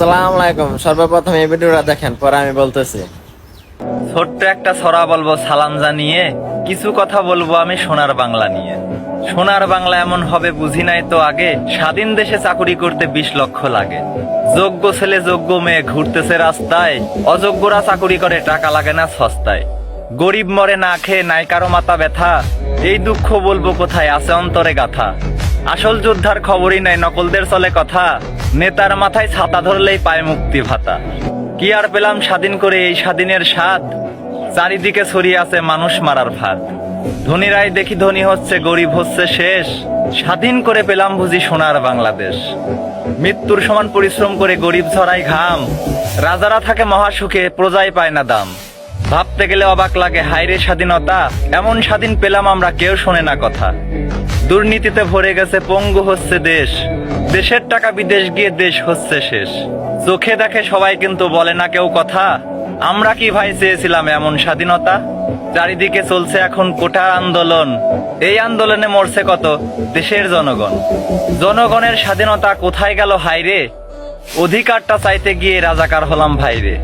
আসসালামু আলাইকুম। সর্বপ্রথম এই ভিডিওটা দেখেন, পরে আমি বলতেছি। ছোট্ট একটা ছড়া বলবো সালাম জানিয়ে, কিছু কথা বলবো আমি সোনার বাংলা নিয়ে। সোনার বাংলা এমন হবে বুঝি নাই তো আগে, স্বাধীন দেশে চাকুরি করতে 20 লক্ষ লাগে। যোগ্য ছেলে যোগ্য মেয়ে ঘুরতেছে রাস্তায়, অযোগ্যরা চাকুরি করে টাকা লাগে না সস্তায়। গরিব মরে না খেয়ে নাই কারো মাথা ব্যথা, এই দুঃখ বলবো কোথায় আছে অন্তরে গাথা। আসল যোদ্ধার খবরই নাই, নকলদের চলে কথা, নেতার মাথায় ছাতা ধরলেই পায় মুক্তি ভাতা। কি আর পেলাম স্বাধীন করে এই স্বাধীনের স্বাদ, চারিদিকে ছড়িয়ে আছে মানুষ মারার ফাঁদ। ধনীরাই দেখি ধনী হচ্ছে, গরিব হচ্ছে শেষ, স্বাধীন করে পেলাম বুঝি সোনার বাংলাদেশ। মৃত্যুর সমান পরিশ্রম করে গরিব ঝরায় ঘাম, রাজারা থাকে মহাসুখে প্রজাই পায় না দাম। ভাবতে গেলে অবাক লাগে হায়রে স্বাধীনতা, এমন স্বাধীন পেলাম আমরা কেউ শোনে না কথা। দুর্নীতিতে ভরে গেছে পঙ্গু হচ্ছে দেশ, দেশের টাকা বিদেশ গিয়ে দেশ হচ্ছে শেষ। চোখে দেখে সবাই কিন্তু বলে না কেউ কথা, আমরা কি ভাই চেয়েছিলাম এমন স্বাধীনতা। চারিদিকে চলছে এখন কোটা আন্দোলন, এই আন্দোলনে মরছে কত দেশের জনগণ। জনগণের স্বাধীনতা কোথায় গেল হায়রে, অধিকারটা চাইতে গিয়ে রাজাকার হলাম ভাইরে।